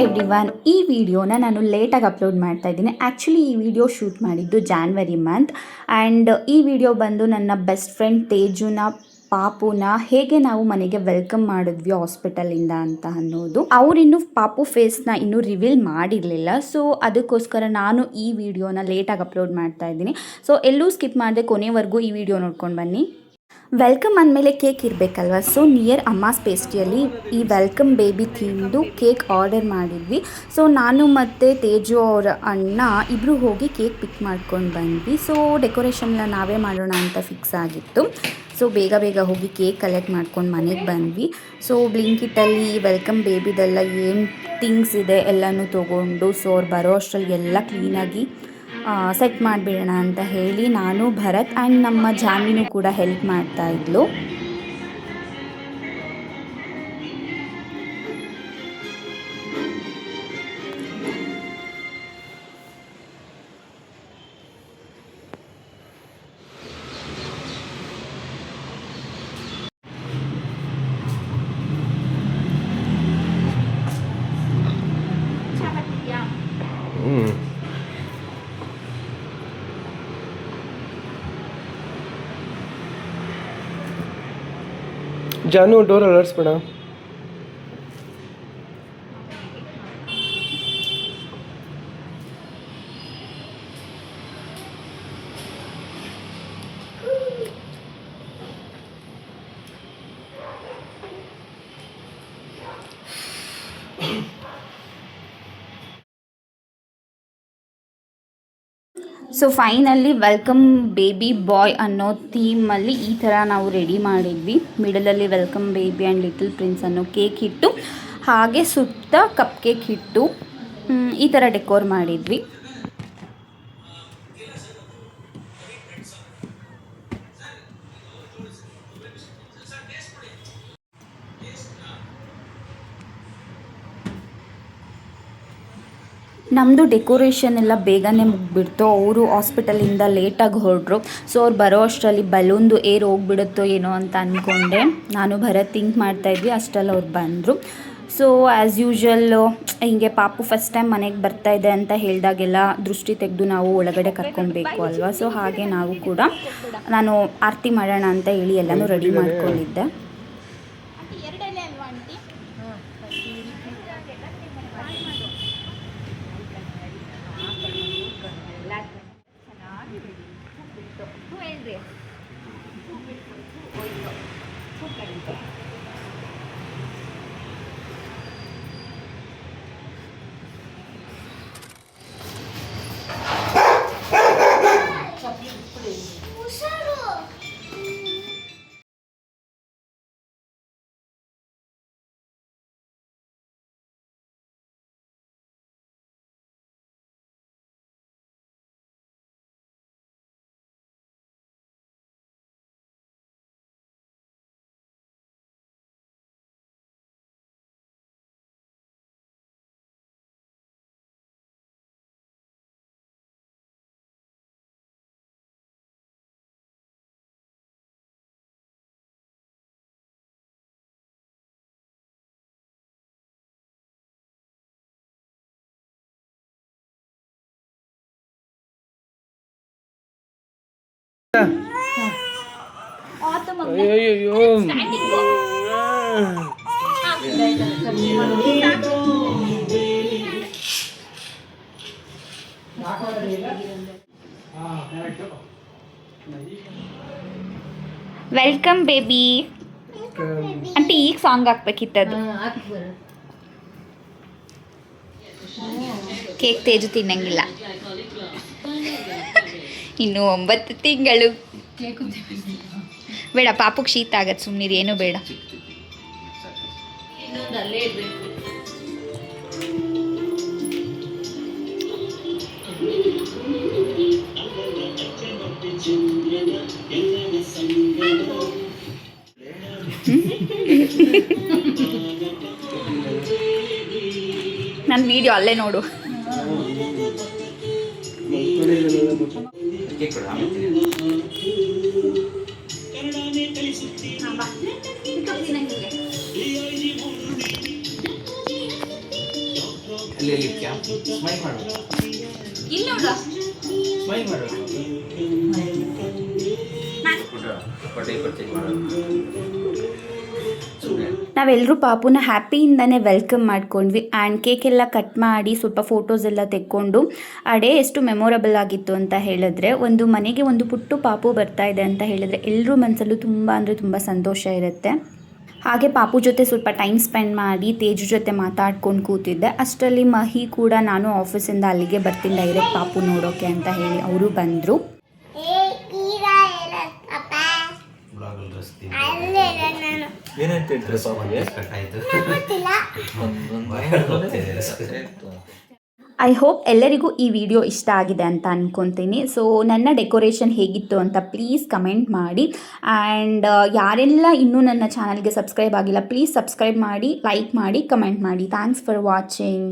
Everyone, ಈ ವಿಡಿಯೋನ ನಾನು ಲೇಟಾಗಿ ಅಪ್ಲೋಡ್ ಮಾಡ್ತಾ ಇದ್ದೀನಿ. ಆ್ಯಕ್ಚುಲಿ ಈ ವಿಡಿಯೋ ಶೂಟ್ ಮಾಡಿದ್ದು ಜಾನ್ವರಿ ಮಂತ್ ಆ್ಯಂಡ್ ಈ ವಿಡಿಯೋ ಬಂದು ನನ್ನ ಬೆಸ್ಟ್ ಫ್ರೆಂಡ್ ತೇಜುನ ಪಾಪುನ ಹೇಗೆ ನಾವು ಮನೆಗೆ ವೆಲ್ಕಮ್ ಮಾಡಿದ್ವಿ ಹಾಸ್ಪಿಟಲಿಂದ ಅಂತ ಅನ್ನೋದು. ಅವರಿನ್ನೂ ಪಾಪು ಫೇಸ್ನ ಇನ್ನೂ ರಿವೀಲ್ ಮಾಡಿರಲಿಲ್ಲ. ಸೊ ಅದಕ್ಕೋಸ್ಕರ ನಾನು ಈ ವಿಡಿಯೋನ ಲೇಟಾಗಿ ಅಪ್ಲೋಡ್ ಮಾಡ್ತಾ ಇದ್ದೀನಿ. ಸೊ ಎಲ್ಲೂ ಸ್ಕಿಪ್ ಮಾಡದೆ ಕೊನೆವರೆಗೂ ಈ ವಿಡಿಯೋ ನೋಡ್ಕೊಂಡು ಬನ್ನಿ. ವೆಲ್ಕಮ್ ಅಂದಮೇಲೆ ಕೇಕ್ ಇರಬೇಕಲ್ವ. ಸೊ ನಿಯರ್ ಅಮ್ಮಾಸ್ ಪೇಸ್ಟ್ರಿಯಲ್ಲಿ ಈ ವೆಲ್ಕಮ್ ಬೇಬಿ ಥೀಮ್ದು ಕೇಕ್ ಆರ್ಡರ್ ಮಾಡಿದ್ವಿ. ಸೊ ನಾನು ಮತ್ತು ತೇಜು ಅವರ ಅಣ್ಣ ಇಬ್ಬರು ಹೋಗಿ ಕೇಕ್ ಪಿಕ್ ಮಾಡ್ಕೊಂಡು ಬಂದ್ವಿ. ಸೊ ಡೆಕೋರೇಷನ್ನ ನಾವೇ ಮಾಡೋಣ ಅಂತ ಫಿಕ್ಸ್ ಆಗಿತ್ತು. ಸೊ ಬೇಗ ಬೇಗ ಹೋಗಿ ಕೇಕ್ ಕಲೆಕ್ಟ್ ಮಾಡ್ಕೊಂಡು ಮನೆಗೆ ಬಂದ್ವಿ. ಸೊ ಬ್ಲಿಂಕಿಟಲ್ಲಿ ವೆಲ್ಕಮ್ ಬೇಬಿದೆಲ್ಲ ಏನು ಥಿಂಗ್ಸ್ ಇದೆ ಎಲ್ಲನೂ ತೊಗೊಂಡು ಸೊ ಅವ್ರು ಬರೋ ಅಷ್ಟರಲ್ಲಿ ಎಲ್ಲ ಕ್ಲೀನಾಗಿ ಸೆಟ್ ಮಾಡಿಬಿಡೋಣ ಅಂತ ಹೇಳಿ ನಾನು, ಭರತ್ ಆ್ಯಂಡ್ ನಮ್ಮ ಜಾನ್ವಿನೂ ಕೂಡ ಹೆಲ್ಪ್ ಮಾಡ್ತಾಯಿದ್ಲು. जानू डोर अलर्ट्स पड़ा. So finally welcome baby boy ಅನ್ನೋ ಥೀಮಲ್ಲಿ ಈ ಥರ ನಾವು ರೆಡಿ ಮಾಡಿದ್ವಿ. ಮಿಡಲಲ್ಲಿ welcome baby and little prince ಅನ್ನೋ ಕೇಕ್ ಇಟ್ಟು ಹಾಗೆ ಸುತ್ತ ಕಪ್ ಕೇಕ್ ಇಟ್ಟು ಈ ಥರ ಡೆಕೋರ್ ಮಾಡಿದ್ವಿ. ನಮ್ಮದು ಡೆಕೋರೇಷನ್ ಎಲ್ಲ ಬೇಗನೆ ಮುಗಿಬಿಡ್ತು. ಅವರು ಹಾಸ್ಪಿಟಲಿಂದ ಲೇಟಾಗಿ ಹೊರಡ್ರು. ಸೊ ಅವ್ರು ಬರೋ ಅಷ್ಟರಲ್ಲಿ ಬಲೂನ್ದು ಏರ್ ಹೋಗ್ಬಿಡುತ್ತೋ ಏನೋ ಅಂತ ಅಂದ್ಕೊಂಡೆ. ನಾನು ಭರತ್ ಥಿಂಕ್ ಮಾಡ್ತಾಯಿದ್ವಿ, ಅಷ್ಟರಲ್ಲಿ ಅವ್ರು ಬಂದರು. ಸೊ ಆ್ಯಸ್ ಯೂಶ್ವಲ್ ಹೀಗೆ ಪಾಪು ಫಸ್ಟ್ ಟೈಮ್ ಮನೆಗೆ ಬರ್ತಾಯಿದೆ ಅಂತ ಹೇಳಿದಾಗೆಲ್ಲ ದೃಷ್ಟಿ ತೆಗೆದು ನಾವು ಒಳಗಡೆ ಕರ್ಕೊಬೇಕು ಅಲ್ವಾ. ಸೊ ಹಾಗೆ ನಾವು ಕೂಡ ನಾನು ಆರತಿ ಮಾಡೋಣ ಅಂತ ಹೇಳಿ ಎಲ್ಲನೂ ರೆಡಿ ಮಾಡ್ಕೊಂಡಿದ್ದೆ. ವೆಲ್ಕಮ್ ಬೇಬಿ ಆಂಟಿ ಈಗ ಸಾಂಗ್ ಹಾಕ್ಬೇಕಿತ್ತದು. ಕೇಕ್ ತೇಜು ತಿನ್ನಂಗಿಲ್ಲ, ಇನ್ನು 9 ತಿಂಗಳು. ಬೇಡ, ಪಾಪುಗೆ ಶೀತ ಆಗತ್ತೆ, ಸುಮ್ಮನಿರಿ, ಏನೂ ಬೇಡ. ನನ್ನ ವಿಡಿಯೋ ಅಲ್ಲೇ ನೋಡು. ಇಲ್ಲಿ ಕ್ಯಾಂಪ್ ಸ್ಮೈಲ್ ಮಾಡು, ಸ್ಮೈಲ್ ಮಾಡು. ಬಟ್ಟೆ ಪರ್ಚೇಸ್ ಮಾಡು. ನಾವೆಲ್ಲರೂ ಪಾಪುನ ಹ್ಯಾಪಿಯಿಂದನೇ ವೆಲ್ಕಮ್ ಮಾಡ್ಕೊಂಡ್ವಿ ಆ್ಯಂಡ್ ಕೇಕ್ ಎಲ್ಲ ಕಟ್ ಮಾಡಿ ಸ್ವಲ್ಪ ಫೋಟೋಸ್ ಎಲ್ಲ ತೆಕ್ಕೊಂಡು ಆ ಡೇ ಎಷ್ಟು ಮೆಮೊರಬಲ್ ಆಗಿತ್ತು ಅಂತ ಹೇಳಿದ್ರೆ, ಒಂದು ಮನೆಗೆ ಒಂದು ಪುಟ್ಟು ಪಾಪು ಬರ್ತಾ ಇದೆ ಅಂತ ಹೇಳಿದ್ರೆ ಎಲ್ಲರೂ ಮನಸ್ಸಲ್ಲೂ ತುಂಬ ಅಂದರೆ ತುಂಬ ಸಂತೋಷ ಇರುತ್ತೆ. ಹಾಗೆ ಪಾಪು ಜೊತೆ ಸ್ವಲ್ಪ ಟೈಮ್ ಸ್ಪೆಂಡ್ ಮಾಡಿ ತೇಜು ಜೊತೆ ಮಾತಾಡ್ಕೊಂಡು ಕೂತಿದ್ದೆ. ಅಷ್ಟರಲ್ಲಿ ಮಹಿ ಕೂಡ ನಾನು ಆಫೀಸಿಂದ ಅಲ್ಲಿಗೆ ಬರ್ತೀನಿ ಡೈರೆಕ್ಟ್ ಪಾಪು ನೋಡೋಕೆ ಅಂತ ಹೇಳಿ ಅವರು ಬಂದರು. ಐ ಹೋಪ್ ಎಲ್ಲರಿಗೂ ಈ ವಿಡಿಯೋ ಇಷ್ಟ ಆಗಿದೆ ಅಂತ ಅಂದ್ಕೊತೀನಿ. ಸೊ ನನ್ನ ಡೆಕೋರೇಷನ್ ಹೇಗಿತ್ತು ಅಂತ ಪ್ಲೀಸ್ ಕಮೆಂಟ್ ಮಾಡಿ. ಆ್ಯಂಡ್ ಯಾರೆಲ್ಲ ಇನ್ನೂ ನನ್ನ ಚಾನಲ್ಗೆ ಸಬ್ಸ್ಕ್ರೈಬ್ ಆಗಿಲ್ಲ ಪ್ಲೀಸ್ ಸಬ್ಸ್ಕ್ರೈಬ್ ಮಾಡಿ, ಲೈಕ್ ಮಾಡಿ, ಕಮೆಂಟ್ ಮಾಡಿ. Thanks for watching.